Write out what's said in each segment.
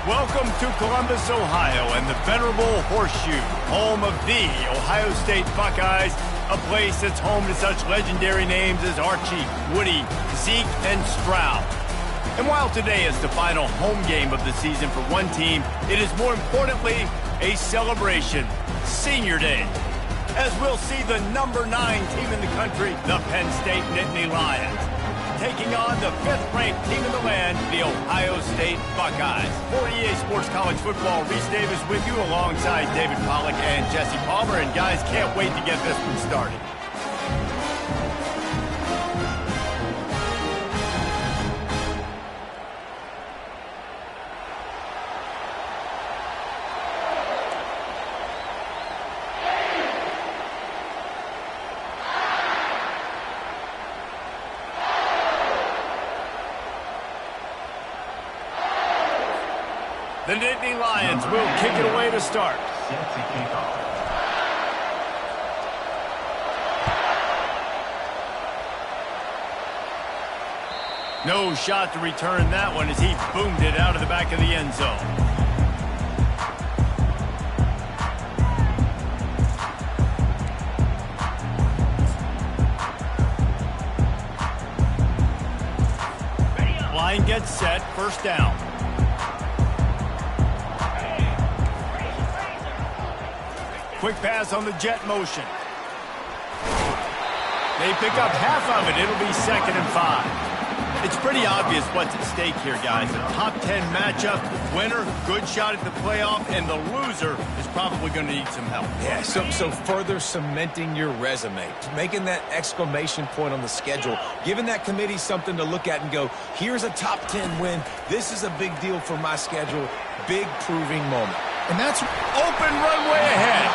Welcome to Columbus, Ohio, and the venerable Horseshoe, home of the Ohio State Buckeyes, a place that's home to such legendary names as Archie, Woody, Zeke, and Stroud. And while today is the final home game of the season for one team, it is more importantly a celebration, Senior Day, as we'll see the number 9 team in the country, the Penn State Nittany Lions, taking on the 5th-ranked team in the land, the Ohio State Buckeyes. For EA Sports College Football, Reese Davis with you alongside David Pollack and Jesse Palmer. And guys, can't wait to get this one started. The Nittany Lions will kick it away to start. No shot to return that one as he boomed it out of the back of the end zone. Line gets set, first down. Quick pass on the jet motion. They pick up half of it. It'll be 2nd and 5. It's pretty obvious what's at stake here, guys. A top 10 matchup, winner, good shot at the playoff, and the loser is probably going to need some help. Yeah, so further cementing your resume, making that exclamation point on the schedule, giving that committee something to look at and go, here's a top 10 win. This is a big deal for my schedule. Big proving moment. And that's open runway ahead.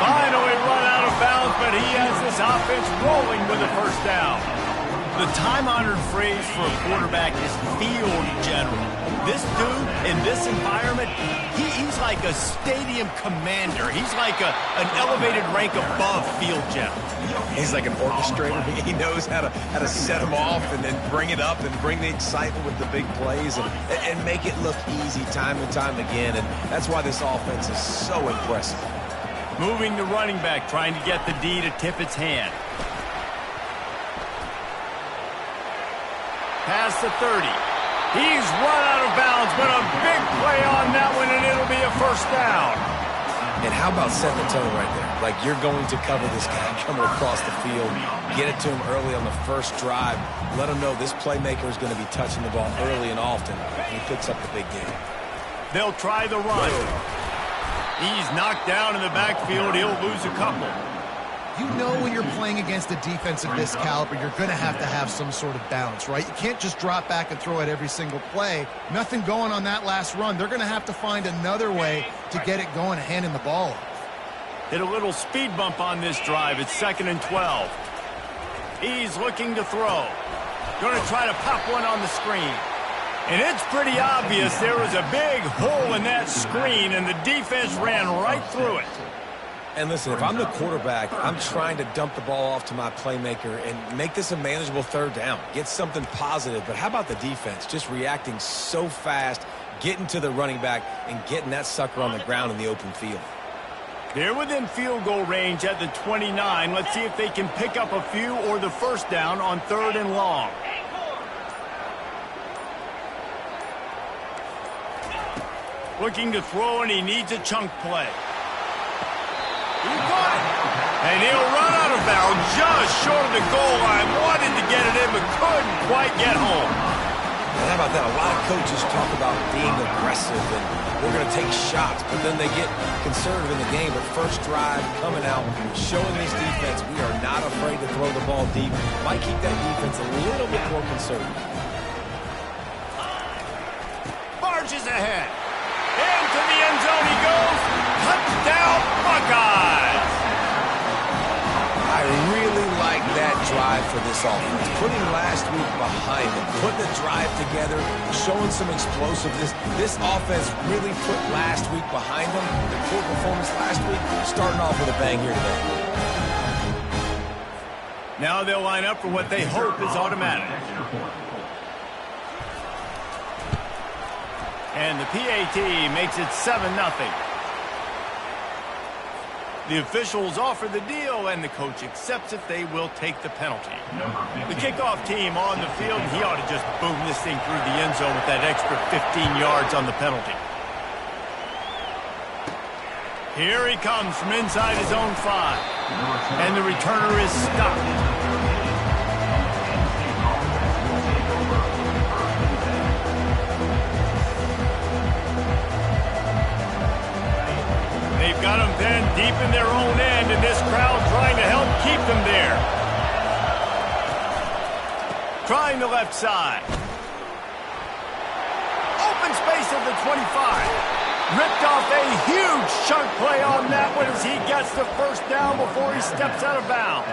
Finally run out of bounds, but he has this offense rolling with a first down. The time-honored phrase for a quarterback is field general. This dude, in this environment, he's like a stadium commander. He's like an elevated rank above field general. He's like an orchestrator. He knows how to set them off and then bring it up and bring the excitement with the big plays and make it look easy time and time again. And that's why this offense is so impressive. Moving the running back, trying to get the D to tip its hand. Past the 30. He's run out of bounds, but a big play on that one, and it'll be a first down. And how about setting the tone right there? Like, you're going to cover this guy coming across the field. Get it to him early on the first drive. Let him know this playmaker is going to be touching the ball early and often, and he picks up the big game. They'll try the run. He's knocked down in the backfield. He'll lose a couple. You know when you're playing against a defense of this caliber, you're going to have some sort of balance, right? You can't just drop back and throw it every single play. Nothing going on that last run. They're going to have to find another way to get it going, handing the ball off. Hit a little speed bump on this drive. It's 2nd and 12. He's looking to throw. Going to try to pop one on the screen. And it's pretty obvious there was a big hole in that screen, and the defense ran right through it. And listen, if I'm the quarterback, I'm trying to dump the ball off to my playmaker and make this a manageable 3rd down. Get something positive. But how about the defense? Just reacting so fast, getting to the running back, and getting that sucker on the ground in the open field. They're within field goal range at the 29. Let's see if they can pick up a few or the first down on 3rd and long. Looking to throw, and he needs a chunk play. He caught it. And he'll run out of bounds just short of the goal line. Wanted to get it in, but couldn't quite get home. And how about that? A lot of coaches talk about being aggressive and we're going to take shots, but then they get conservative in the game. But first drive, coming out, showing this defense we are not afraid to throw the ball deep. Might keep that defense a little bit more conservative. Barges ahead. Into the end zone he goes. Touchdown, Buckeyes! I really like that drive for this offense. Putting last week behind them, putting the drive together, showing some explosiveness. This offense really put last week behind them. The poor performance last week, starting off with a bang here today. Now they'll line up for what they hope is automatic. And the PAT makes it 7-0. The officials offer the deal, and the coach accepts it. They will take the penalty. The kickoff team on the field, and he ought to just boom this thing through the end zone with that extra 15 yards on the penalty. Here he comes from inside his own 5. And the returner is stopped. They've got them then deep in their own end, and this crowd trying to help keep them there. Trying the left side. Open space at the 25. Ripped off a huge chunk play on that one as he gets the first down before he steps out of bounds.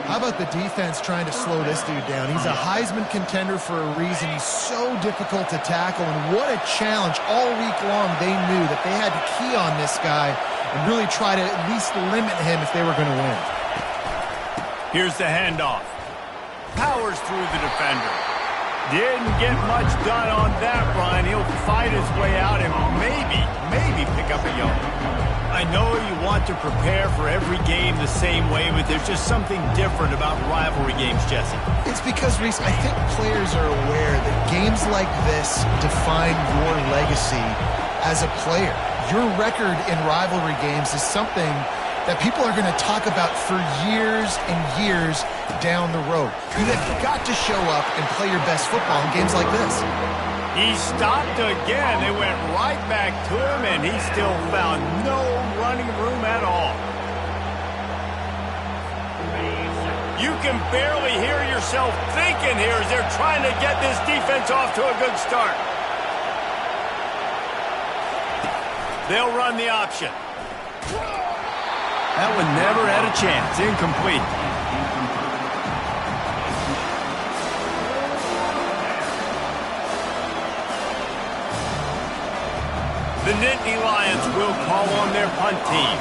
How about the defense trying to slow this dude down? He's a Heisman contender for a reason. He's so difficult to tackle, and what a challenge. All week long they knew that they had to key on this guy and really try to at least limit him if they were going to win. Here's the handoff. Powers through the defender. Didn't get much done on that run. He'll fight his way out and maybe pick up a yard. I know you want to prepare for every game the same way, but there's just something different about rivalry games, Jesse. It's because, Reese, I think players are aware that games like this define your legacy as a player. Your record in rivalry games is something that people are going to talk about for years and years down the road. You have got to show up and play your best football in games like this. He stopped again. They went right back to him, and he still found no running room at all. You can barely hear yourself thinking here as they're trying to get this defense off to a good start. They'll run the option. That one never had a chance. Incomplete. The Nittany Lions will call on their punt team.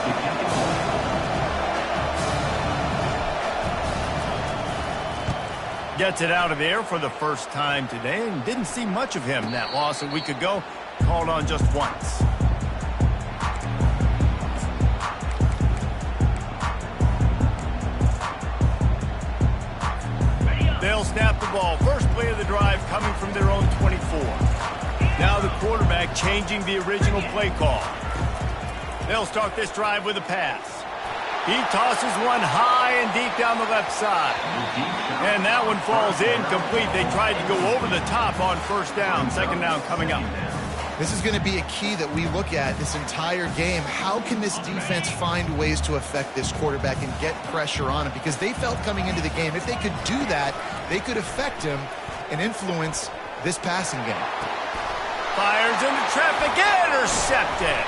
Gets it out of there for the first time today, and didn't see much of him. That loss a week ago, called on just once. They'll snap the ball. First play of the drive coming from their own 24. Now the quarterback changing the original play call. They'll start this drive with a pass. He tosses one high and deep down the left side. And that one falls incomplete. They tried to go over the top on first down. Second down coming up. This is going to be a key that we look at this entire game. How can this defense find ways to affect this quarterback and get pressure on him? Because they felt coming into the game, if they could do that, they could affect him and influence this passing game. Fires into traffic, intercepted.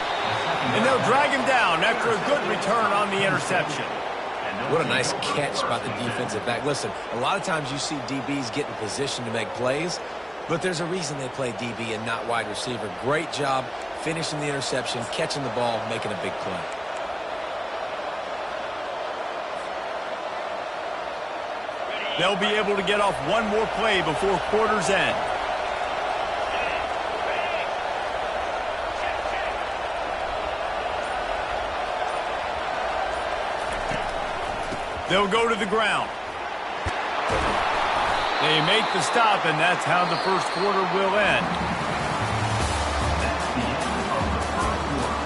And they'll drag him down after a good return on the interception. What a nice catch by the defensive back. Listen, a lot of times you see DBs get in position to make plays, but there's a reason they play DB and not wide receiver. Great job finishing the interception, catching the ball, making a big play. They'll be able to get off one more play before quarter's end. They'll go to the ground. They make the stop, and that's how the first quarter will end. That's the end of the first quarter.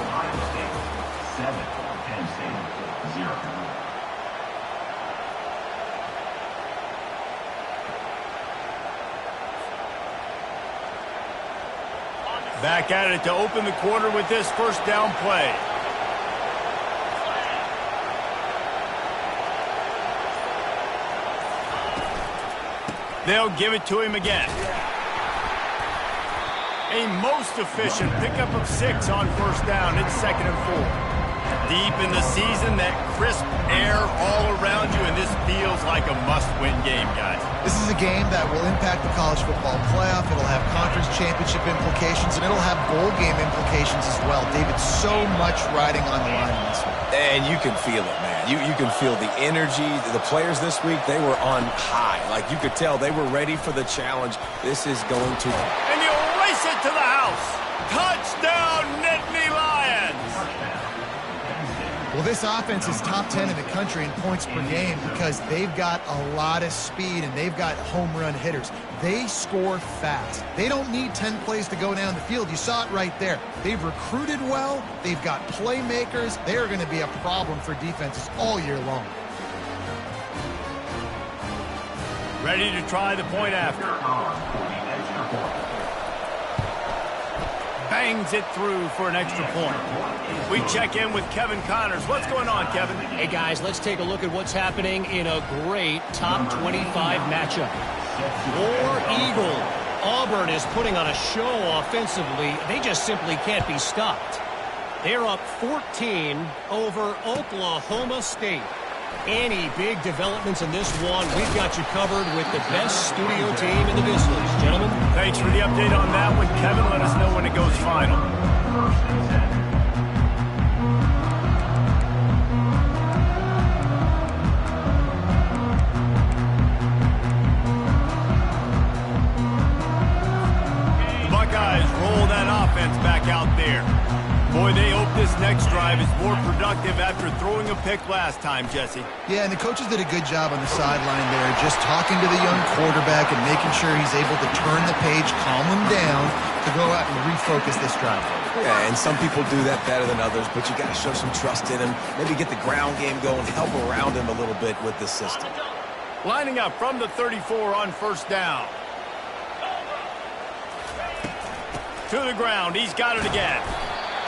Ohio State 7, Penn State 0. Back at it to open the quarter with this first down play. They'll give it to him again. A most efficient pickup of 6 on first down. It's 2nd and 4. Deep in the season, that crisp air all around you, and this feels like a must-win game, guys. This is a game that will impact the college football playoff. It'll have conference championship implications, and it'll have bowl game implications as well. David, so much riding on the line in this one. And you can feel it, man. You can feel the energy. The players this week, they were on high. Like, you could tell they were ready for the challenge. This is going to... And he'll race it to the house. Touchdown, Nittany Lions! Well, this offense is top 10 in the country in points per game because they've got a lot of speed and they've got home run hitters. They score fast. They don't need 10 plays to go down the field. You saw it right there. They've recruited well. They've got playmakers. They are going to be a problem for defenses all year long. Ready to try the point after. Bangs it through for an extra point. We check in with Kevin Connors. What's going on, Kevin? Hey, guys, let's take a look at what's happening in a great top 25 matchup. War Eagle. Auburn is putting on a show offensively. They just simply can't be stopped. They're up 14 over Oklahoma State. Any big developments in this one, we've got you covered with the best studio team in the business, gentlemen. Thanks for the update on that one, Kevin. Let us know when it goes final. The Buckeyes roll that offense back out there. Boy, they hope this next drive is more productive after throwing a pick last time, Jesse. Yeah, and the coaches did a good job on the sideline there, just talking to the young quarterback and making sure he's able to turn the page, calm him down, to go out and refocus this drive. Yeah, and some people do that better than others, but you got to show some trust in him, maybe get the ground game going, help around him a little bit with this system. Lining up from the 34 on first down. To the ground, he's got it again.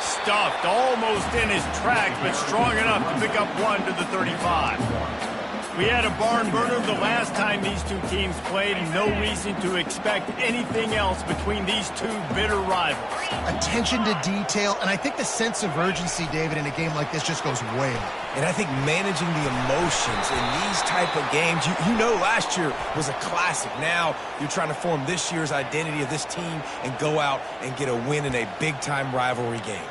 Stuffed almost in his tracks, but strong enough to pick up one to the 35. We had a barn burner the last time these two teams played, and no reason to expect anything else between these two bitter rivals. Attention to detail, and I think the sense of urgency, David, in a game like this just goes way up. And I think managing the emotions in these type of games, you know last year was a classic. Now you're trying to form this year's identity of this team and go out and get a win in a big-time rivalry game.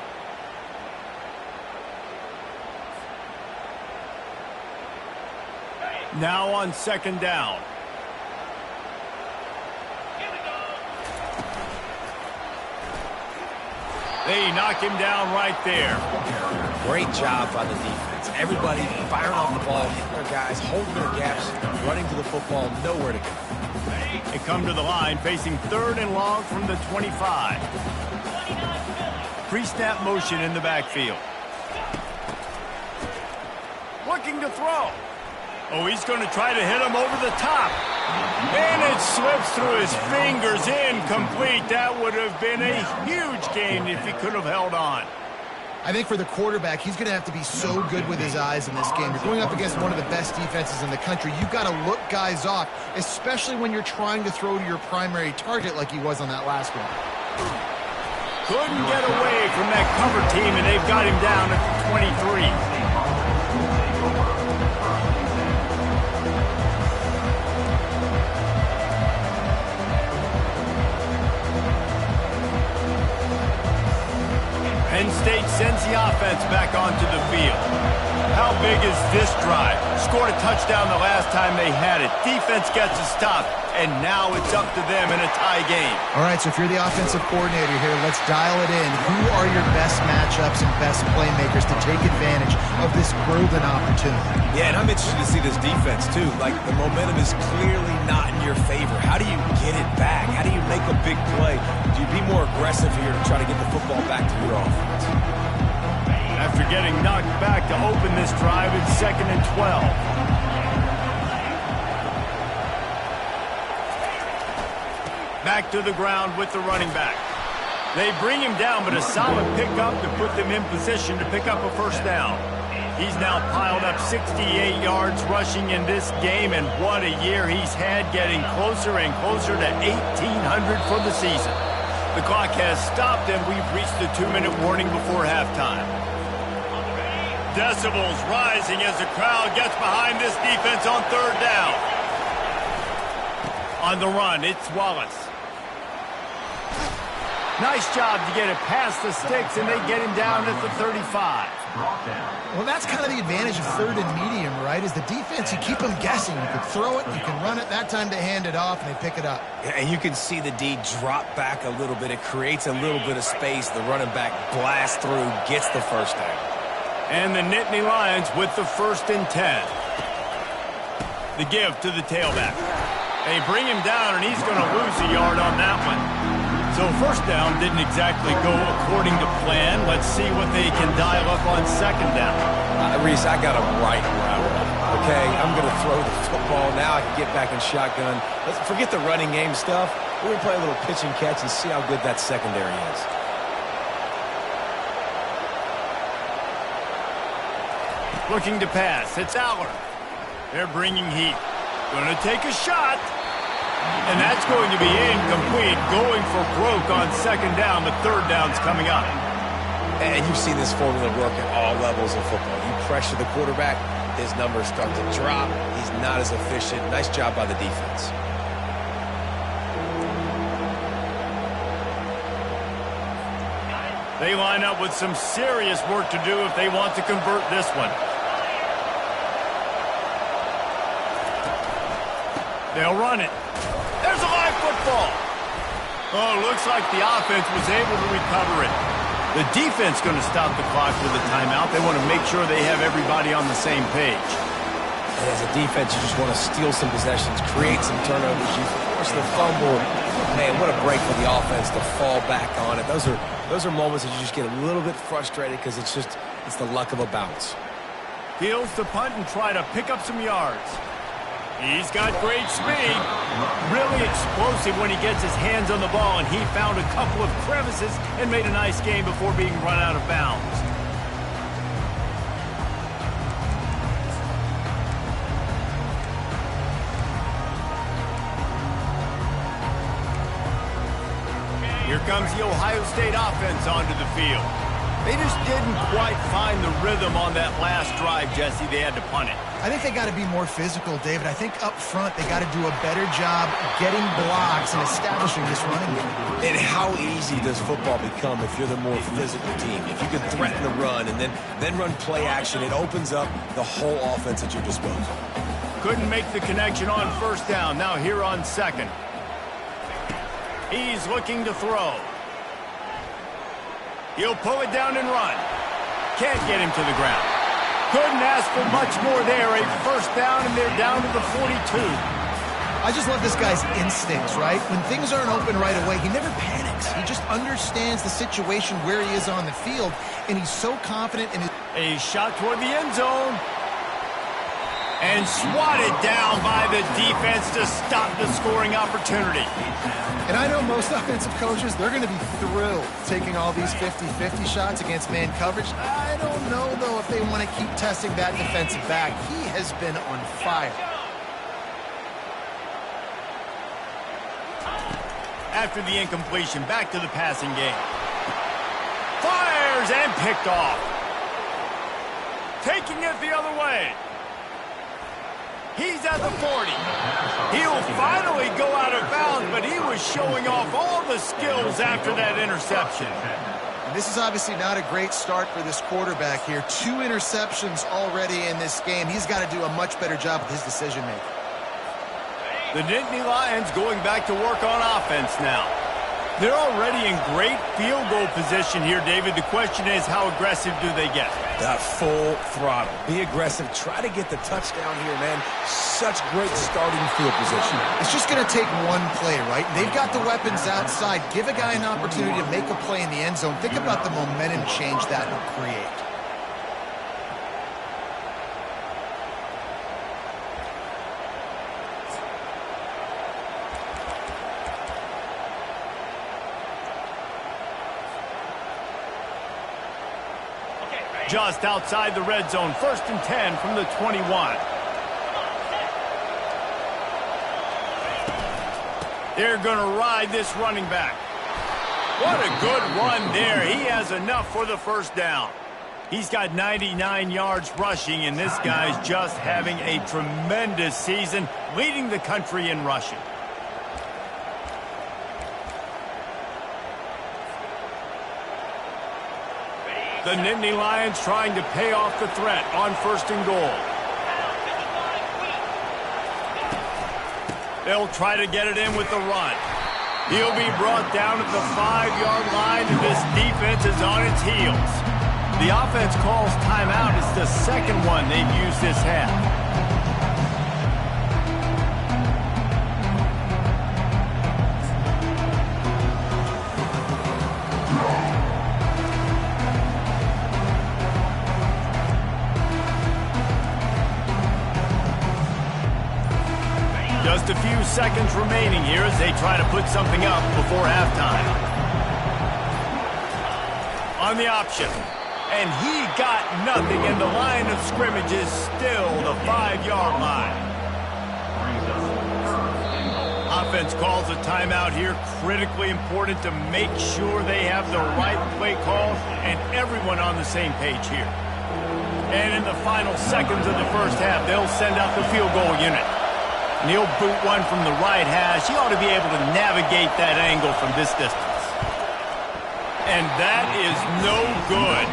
Now on second down. They knock him down right there. Great job by the defense. Everybody firing off the ball, hitting their guys, holding their gaps, running to the football, nowhere to go. They come to the line facing third and long from the 25. Pre-snap motion in the backfield. Looking to throw. Oh, he's going to try to hit him over the top. And it slips through his fingers, incomplete. That would have been a huge gain if he could have held on. I think for the quarterback, he's going to have to be so good with his eyes in this game. You're going up against one of the best defenses in the country. You've got to look guys off, especially when you're trying to throw to your primary target like he was on that last one. Couldn't get away from that cover team, and they've got him down at the 23. Penn State sends the offense back onto the field. How big is this drive? Scored a touchdown the last time they had it. Defense gets a stop, and now it's up to them in a tie game. All right, so if you're the offensive coordinator here, let's dial it in. Who are your best matchups and best playmakers to take advantage of this golden opportunity? Yeah, and I'm interested to see this defense, too. Like, the momentum is clearly not in your favor. How do you get it back? How do you make a big play? Do you be more aggressive here to try to get the football back to your offense? After getting knocked back to open this drive, it's 2nd and 12. Back to the ground with the running back. They bring him down, but a solid pickup to put them in position to pick up a first down. He's now piled up 68 yards rushing in this game, and what a year he's had, getting closer and closer to 1,800 for the season. The clock has stopped, and we've reached the 2-minute warning before halftime. Decibels rising as the crowd gets behind this defense on third down. On the run, it's Wallace. Nice job to get it past the sticks, and they get him down at the 35. Well, that's kind of the advantage of third and medium, right? Is the defense, you keep them guessing. You can throw it, you can run it. That time they hand it off, and they pick it up. Yeah, and you can see the D drop back a little bit. It creates a little bit of space. The running back blasts through, gets the first down. And the Nittany Lions with the 1st and 10. The give to the tailback. They bring him down, and he's going to lose a yard on that one. So first down didn't exactly go according to plan. Let's see what they can dial up on second down. Reese, I got him right where I want him. Okay, I'm going to throw the football. Now I can get back in shotgun. Let's forget the running game stuff. We're going to play a little pitch and catch and see how good that secondary is. Looking to pass. It's Aller. They're bringing heat. Going to take a shot. And that's going to be incomplete. Going for broke on second down. The third down's coming up. And you've seen this formula work at all levels of football. You pressure the quarterback, his numbers start to drop. He's not as efficient. Nice job by the defense. They line up with some serious work to do if they want to convert this one. They'll run it. There's a live football. Oh, looks like the offense was able to recover it. The defense going to stop the clock with a timeout. They want to make sure they have everybody on the same page. And as a defense, you just want to steal some possessions, create some turnovers. You force the fumble. Man, what a break for the offense to fall back on it. Those are moments that you just get a little bit frustrated because it's the luck of a bounce. Heels to punt and try to pick up some yards. He's got great speed. Really explosive when he gets his hands on the ball, and he found a couple of crevices and made a nice game before being run out of bounds. Here comes the Ohio State offense onto the field. They just didn't quite find the rhythm on that last drive, Jesse. They had to punt it. I think they got to be more physical, David. I think up front they got to do a better job getting blocks and establishing this running game. And how easy does football become if you're the more physical team? If you can threaten the run and then run play action, it opens up the whole offense at your disposal. Couldn't make the connection on first down. Now here on second. He's looking to throw. He'll pull it down and run. Can't get him to the ground. Couldn't ask for much more there. A first down, and they're down to the 42. I just love this guy's instincts, right? When things aren't open right away, he never panics. He just understands the situation where he is on the field, and he's so confident in his... A shot toward the end zone. And swatted down by the defense to stop the scoring opportunity. And I know most offensive coaches, they're going to be thrilled taking all these 50-50 shots against man coverage. I don't know, though, if they want to keep testing that defensive back. He has been on fire. After the incompletion, back to the passing game. Fires and picked off. Taking it the other way. He's at the 40. He'll finally go out of bounds, but he was showing off all the skills after that interception. And this is obviously not a great start for this quarterback here. 2 interceptions already in this game. He's got to do a much better job with his decision-making. The Nittany Lions going back to work on offense now. They're already in great field goal position here, David. The question is, how aggressive do they get? That full throttle. Be aggressive. Try to get the touchdown here, man. Such great starting field position. It's just going to take one play, right? They've got the weapons outside. Give a guy an opportunity to make a play in the end zone. Think about the momentum change that will create. Just outside the red zone, 1st and 10 from the 21. They're going to ride this running back. What a good run there. He has enough for the first down. He's got 99 yards rushing, and this guy's just having a tremendous season, leading the country in rushing. The Nittany Lions trying to pay off the threat on 1st and goal. They'll try to get it in with the run. He'll be brought down at the 5-yard line, and this defense is on its heels. The offense calls timeout. It's the second one they've used this half. Just a few seconds remaining here as they try to put something up before halftime. On the option. And he got nothing, and the line of scrimmage is still the 5-yard line. Offense calls a timeout here. Critically important to make sure they have the right play call and everyone on the same page here. And in the final seconds of the first half, they'll send out the field goal unit. And he'll boot one from the right hash. He ought to be able to navigate that angle from this distance. And that is no good.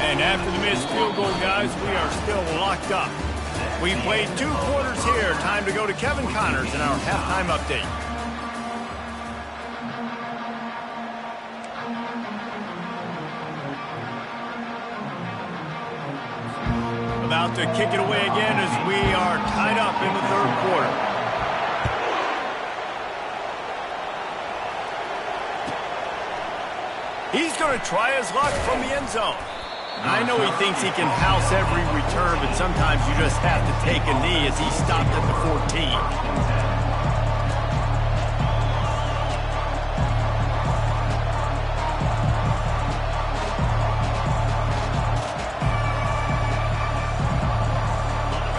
And after the missed field goal, guys, we are still locked up. We played 2 quarters here. Time to go to Kevin Connors in our halftime update. About to kick it away again as we are tied up in the 3rd quarter. He's going to try his luck from the end zone. I know he thinks he can house every return, but sometimes you just have to take a knee as he stopped at the 14.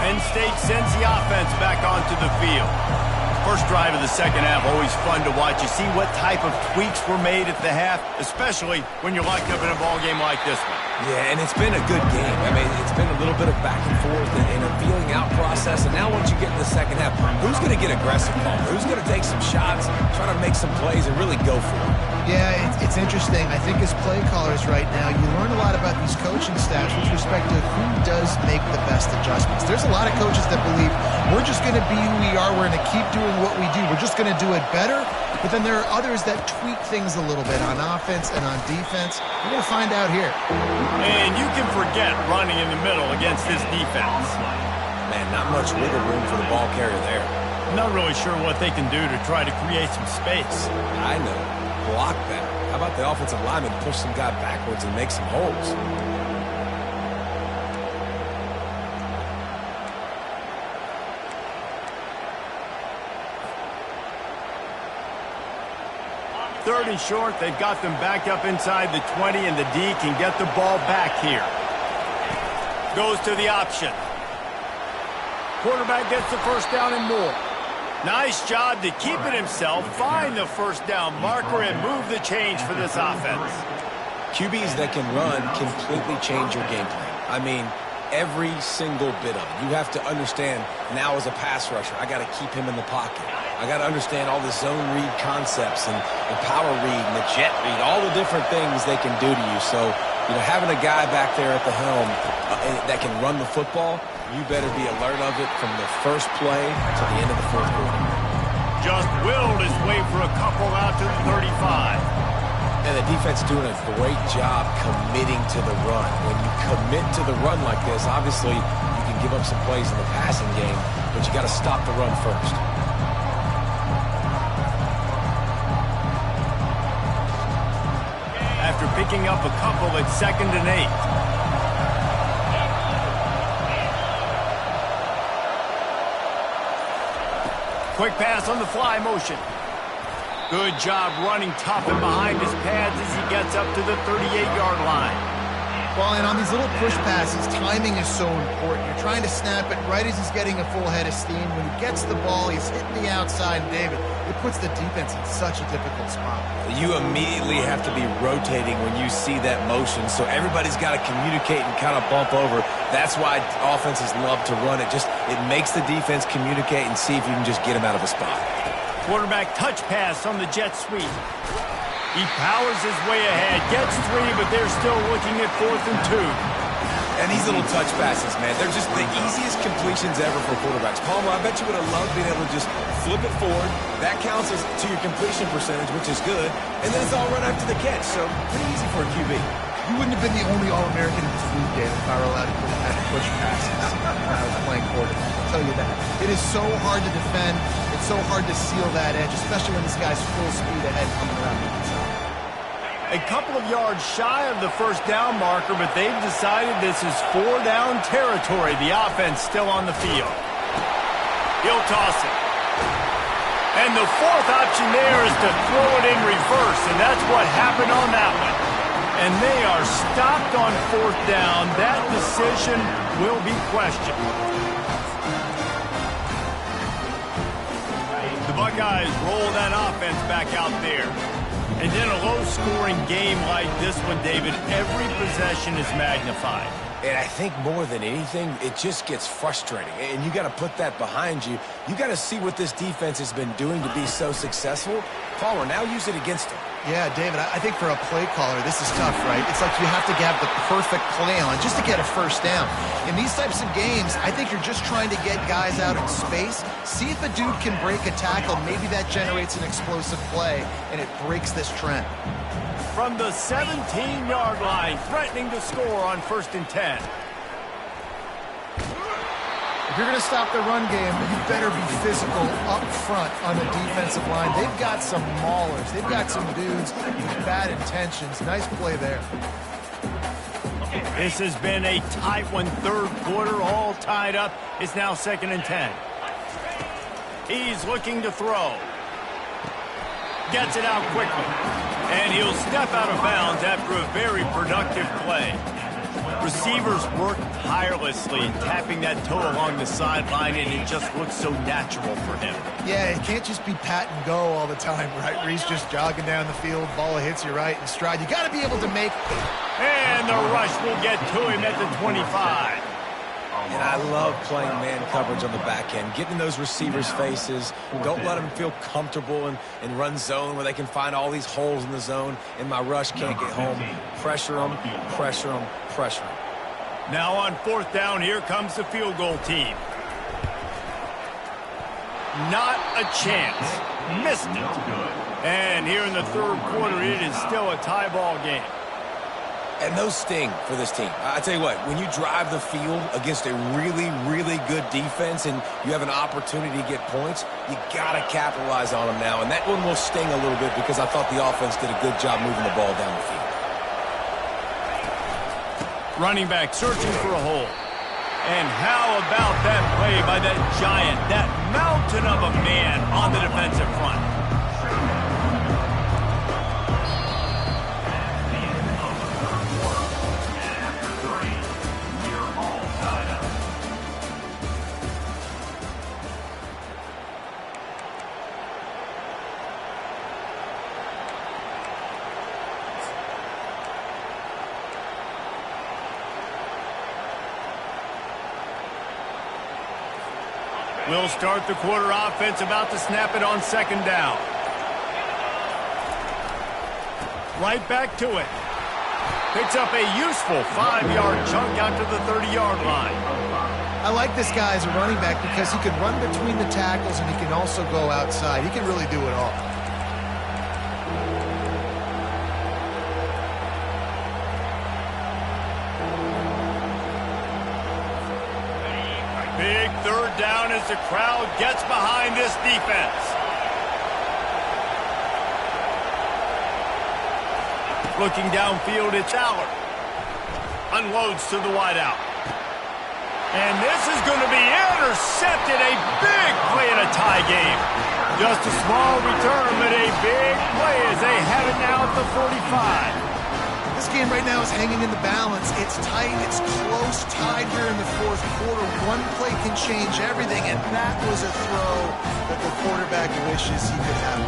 Penn State sends the offense back onto the field. First drive of the second half, always fun to watch. You see what type of tweaks were made at the half, especially when you're locked up in a ball game like this one. Yeah, and it's been a good game. I mean, it's been a little bit of back and forth and a feeling out process. And now once you get in the second half, who's going to get aggressive, Paul? Who's going to take some shots, try to make some plays, and really go for it? Yeah, it's interesting. I think as play callers right now, you learn a lot about these coaching staffs with respect to who does make the best adjustments. There's a lot of coaches that believe we're just going to be who we are. We're going to keep doing what we do. We're just going to do it better. But then there are others that tweak things a little bit on offense and on defense. We're going to find out here. And you can forget running in the middle against this defense. Man, not much wiggle room for the ball carrier there. I'm not really sure what they can do to try to create some space. I know. Block better. How about the offensive lineman push some guy backwards and make some holes? Third and short, they've got them back up inside the 20, and the D can get the ball back here. Goes to the option. Quarterback gets the first down and more. Nice job to keep it himself, find the first down marker, and move the change for this offense. QBs that can run completely change your game plan. I mean, every single bit of it. You have to understand now as a pass rusher, I got to keep him in the pocket. I got to understand all the zone read concepts and the power read and the jet read, all the different things they can do to you. So, you know, having a guy back there at the helm that can run the football, you better be alert of it from the first play to the end of the 4th quarter. Just willed his way for a couple out to the 35. And the defense doing a great job committing to the run. When you commit to the run like this, obviously you can give up some plays in the passing game, but you got to stop the run first. After picking up a couple at 2nd and 8. Quick pass on the fly motion. Good job running tough and behind his pads as he gets up to the 38-yard line. Well, and on these little push passes, timing is so important. You're trying to snap it right as he's getting a full head of steam. When he gets the ball, he's hitting the outside, and David, it puts the defense in such a difficult spot. You immediately have to be rotating when you see that motion, so everybody's got to communicate and kind of bump over. That's why offenses love to run it. It makes the defense communicate and see if you can just get him out of a spot. Quarterback touch pass on the jet sweep. He powers his way ahead, gets 3, but they're still looking at 4th and 2. And these little touch passes, man, they're just the easiest completions ever for quarterbacks. Palmer, I bet you would have loved being able to just flip it forward. That counts as to your completion percentage, which is good. And then it's all run after the catch, so pretty easy for a QB. You wouldn't have been the only All-American in this league, Dave, if I were allowed to push passes when I was playing quarterback. I'll tell you that. It is so hard to defend. It's so hard to seal that edge, especially when this guy's full speed ahead coming around the inside. A couple of yards shy of the first down marker, but they've decided this is 4-down territory. The offense still on the field. He'll toss it. And the 4th option there is to throw it in reverse, and that's what happened on that one. And they are stopped on 4th down. That decision will be questioned. The Buckeyes roll that offense back out there. And in a low-scoring game like this one, David, every possession is magnified. And I think more than anything, it just gets frustrating. And you got to put that behind you. You got to see what this defense has been doing to be so successful. Palmer, now use it against them. Yeah, David, I think for a play caller, this is tough, right? It's like you have to have the perfect play on just to get a first down. In these types of games, I think you're just trying to get guys out in space, see if a dude can break a tackle. Maybe that generates an explosive play, and it breaks this trend. From the 17-yard line, threatening to score on 1st and 10. If you're going to stop the run game, you better be physical up front on the defensive line. They've got some maulers. They've got some dudes with bad intentions. Nice play there. This has been a tight one, 3rd quarter, all tied up. It's now 2nd and 10. He's looking to throw. Gets it out quickly. And he'll step out of bounds after a very productive play. Receivers work tirelessly, tapping that toe along the sideline, and it just looks so natural for him. Yeah, it can't just be pat and go all the time, right? Where he's just jogging down the field, ball hits you right in stride. You got to be able to make... And the rush will get to him at the 25. And I love playing man coverage on the back end, getting in those receivers' faces. Don't let them feel comfortable in run zone where they can find all these holes in the zone, and my rush can't get home. Pressure them, pressure them, pressure them. Now on 4th down, here comes the field goal team. Not a chance. Missed it. And here in the 3rd quarter, it is still a tie ball game. And those sting for this team. I tell you what, when you drive the field against a really, really good defense and you have an opportunity to get points, you got to capitalize on them now. And that one will sting a little bit because I thought the offense did a good job moving the ball down the field. Running back searching for a hole. And how about that play by that giant, that mountain of a man on the defensive front? We'll start the quarter offense, about to snap it on 2nd down. Right back to it. Picks up a useful 5-yard chunk out to the 30-yard line. I like this guy as a running back because he can run between the tackles and he can also go outside. He can really do it all. Big 3rd down as the crowd gets behind this defense. Looking downfield, it's Allard. Unloads to the wideout. And this is going to be intercepted. A big play in a tie game. Just a small return, but a big play as they have it now at the 45. This game right now is hanging in the balance. It's tight. It's close, tied here in the 4th quarter. One play can change everything, and that was a throw that the quarterback wishes he could have.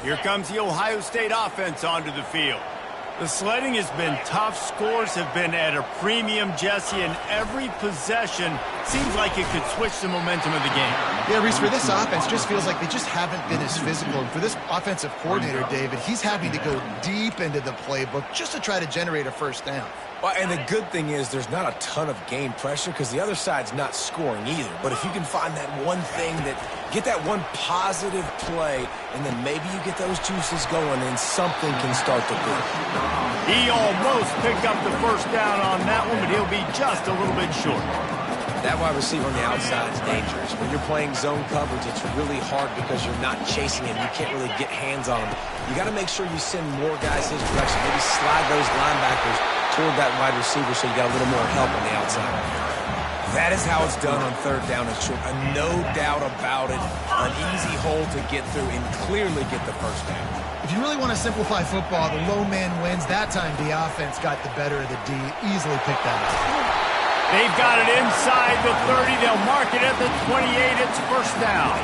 Here comes the Ohio State offense onto the field. The sledding has been tough. Scores have been at a premium, Jesse, and every possession seems like it could switch the momentum of the game. Yeah, Reese, for this offense, just feels like they just haven't been as physical. And for this offensive coordinator, David, he's having to go deep into the playbook just to try to generate a first down. Well, and the good thing is there's not a ton of game pressure because the other side's not scoring either. But if you can find that one thing get that one positive play, and then maybe you get those juices going and something can start to build. He almost picked up the first down on that one, but he'll be just a little bit short. That wide receiver on the outside is dangerous. When you're playing zone coverage, it's really hard because you're not chasing him. You can't really get hands on him. You got to make sure you send more guys his direction. Maybe slide those linebackers toward that wide receiver so you got a little more help on the outside. That is how it's done on third down and short. No doubt about it. An easy hole to get through and clearly get the first down. If you really want to simplify football, the low man wins. That time the offense got the better of the D. Easily picked that up. They've got it inside the 30. They'll mark it at the 28. It's first down.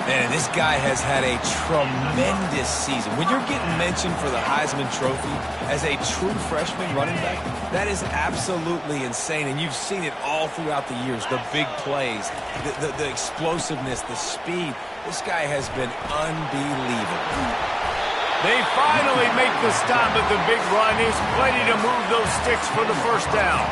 Man, this guy has had a tremendous season. When you're getting mentioned for the Heisman Trophy as a true freshman running back, that is absolutely insane. And you've seen it all throughout the years. The big plays, the explosiveness, the speed. This guy has been unbelievable. They finally make the stop at the big run. He's plenty to move those sticks for the first down.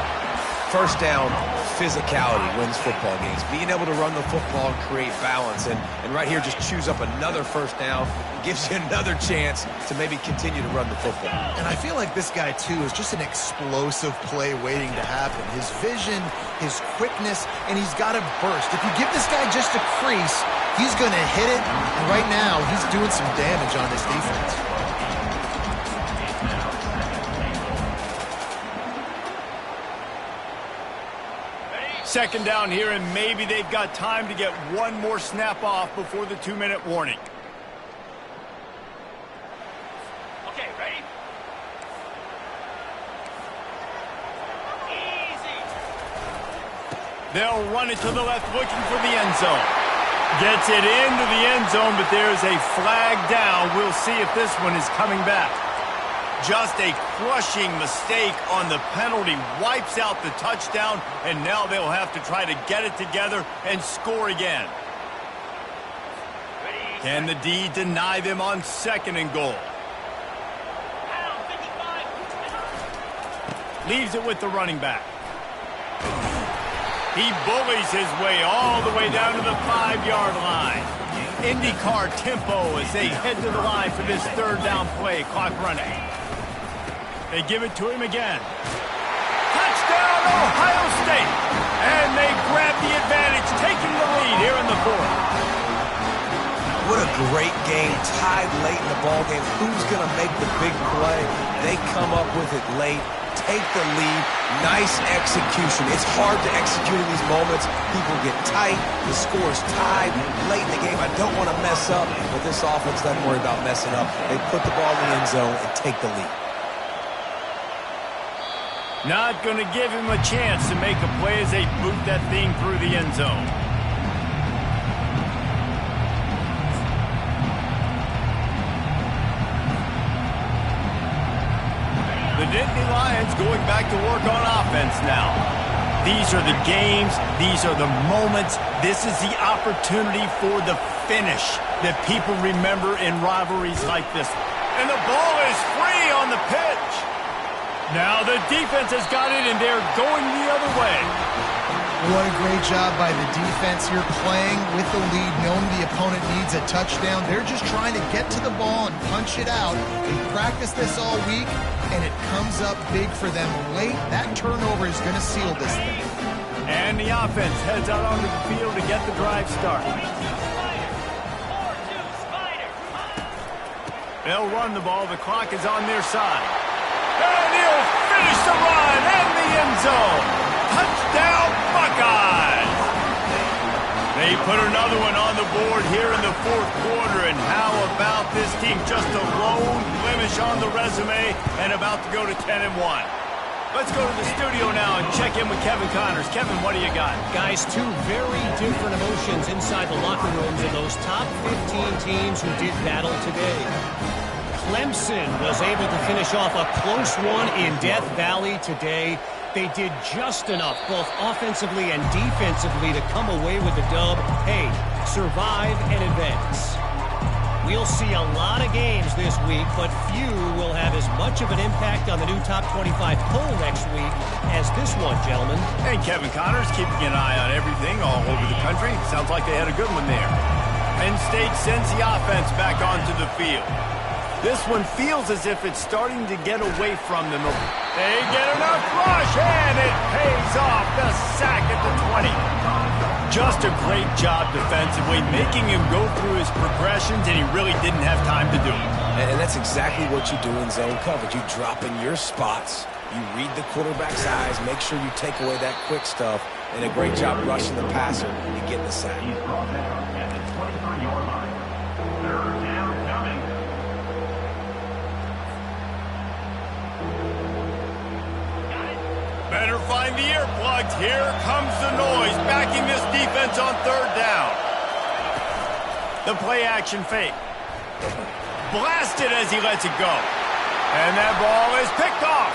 First down, physicality wins football games. Being able to run the football and create balance. And right here, just choose up another first down. Gives you another chance to maybe continue to run the football. And I feel like this guy, too, is just an explosive play waiting to happen. His vision, his quickness, and he's got a burst. If you give this guy just a crease, he's going to hit it. And right now, he's doing some damage on this defense. Second down here, and maybe they've got time to get one more snap off before the 2-minute warning. Okay, ready? Easy. They'll run it to the left, looking for the end zone. Gets it into the end zone, but there's a flag down. We'll see if this one is coming back. Just a crushing mistake on the penalty. Wipes out the touchdown, and now they'll have to try to get it together and score again. Can the D deny them on second and goal? Leaves it with the running back. He bullies his way all the way down to the 5-yard line. IndyCar tempo as they head to the line for this third down play. Clock running. They give it to him again. Touchdown, Ohio State! And they grab the advantage, taking the lead here in the fourth. What a great game, tied late in the ball game. Who's going to make the big play? They come up with it late, take the lead. Nice execution. It's hard to execute in these moments. People get tight. The score's tied late in the game. I don't want to mess up, but this offense doesn't worry about messing up. They put the ball in the end zone and take the lead. Not going to give him a chance to make a play as they boot that thing through the end zone. The Nittany Lions going back to work on offense now. These are the games. These are the moments. This is the opportunity for the finish that people remember in rivalries like this. And the ball is free on the pitch. Now the defense has got it, and they're going the other way. What a great job by the defense here, playing with the lead, knowing the opponent needs a touchdown. They're just trying to get to the ball and punch it out. They practiced this all week, and it comes up big for them late. That turnover is going to seal this thing. And the offense heads out onto the field to get the drive started. They'll run the ball. The clock is on their side. And he'll finish the run in the end zone. Touchdown, Buckeyes! They put another one on the board here in the fourth quarter. And how about this team? Just a lone blemish on the resume and about to go to 10-1. Let's go to the studio now and check in with Kevin Connors. Kevin, what do you got? Guys, two very different emotions inside the locker rooms of those top 15 teams who did battle today. Clemson was able to finish off a close one in Death Valley today. They did just enough, both offensively and defensively, to come away with the dub. Hey, survive and advance. We'll see a lot of games this week, but few will have as much of an impact on the new Top 25 poll next week as this one, gentlemen. And Kevin Connors keeping an eye on everything all over the country. Sounds like they had a good one there. Penn State sends the offense back onto the field. This one feels as if it's starting to get away from them. They get enough rush, and it pays off. The sack at the 20. Just a great job defensively, making him go through his progressions, and he really didn't have time to do it. And that's exactly what you do in zone coverage. You drop in your spots, you read the quarterback's eyes, make sure you take away that quick stuff, and a great job rushing the passer and getting the sack. He's brought down at the 23-yard line. Third down coming. Better find the earplugs. Here comes the noise, backing this defense on third down. The play-action fake. Blasted as he lets it go. And that ball is picked off.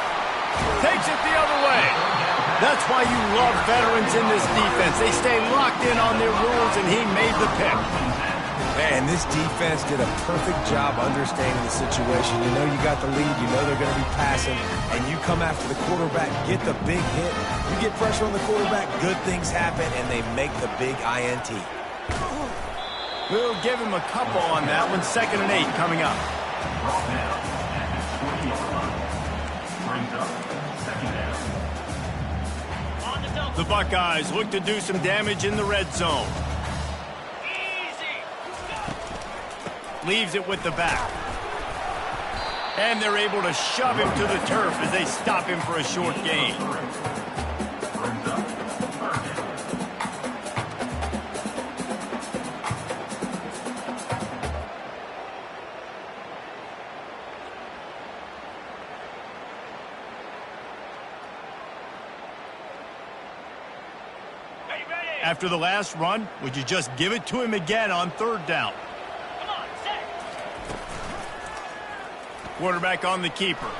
Takes it the other way. That's why you love veterans in this defense. They stay locked in on their rules, and he made the pick. Man, this defense did a perfect job understanding the situation. You know you got the lead, you know they're going to be passing, and you come after the quarterback, get the big hit. You get pressure on the quarterback, good things happen, and they make the big INT. We'll give him a couple on that one. 2nd and 8 coming up. Brought down at the 20-yard line. Brings up second down. The Buckeyes look to do some damage in the red zone. Leaves it with the back. And they're able to shove him to the turf as they stop him for a short gain. Brings up third down. After the last run, would you just give it to him again on third down? Quarterback on the keeper.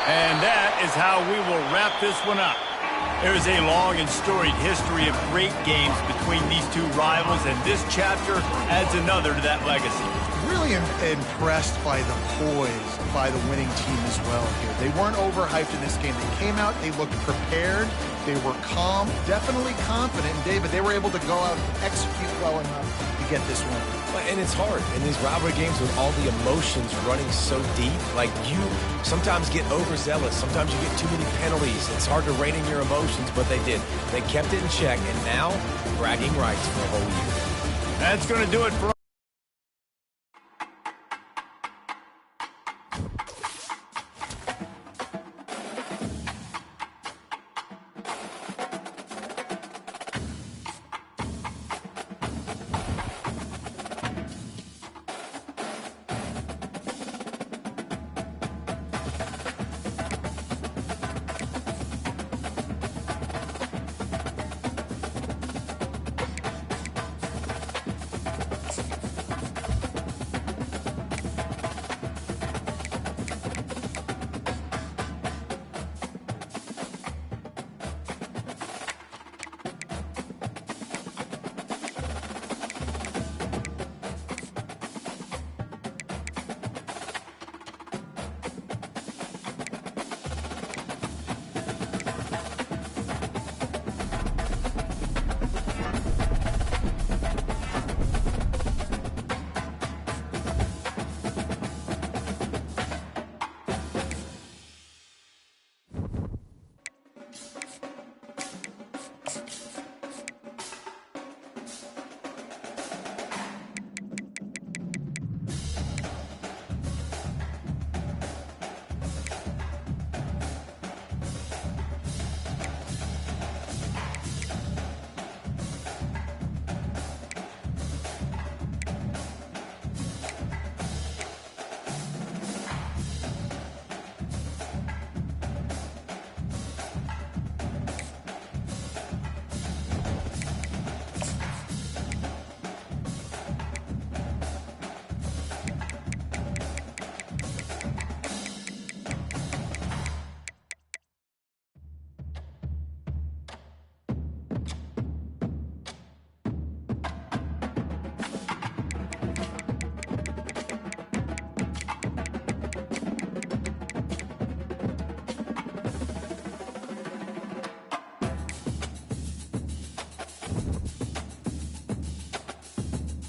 And that is how we will wrap this one up. There is a long and storied history of great games between these two rivals, and this chapter adds another to that legacy. Really impressed by the poise by the winning team as well here. They weren't overhyped in this game. They came out, they looked prepared, they were calm, definitely confident. And David, they were able to go out and execute well enough to get this win. And it's hard in these rivalry games with all the emotions running so deep. Like, you sometimes get overzealous. Sometimes you get too many penalties. It's hard to rein in your emotions, but they did. They kept it in check, and now bragging rights for a whole year. That's going to do it for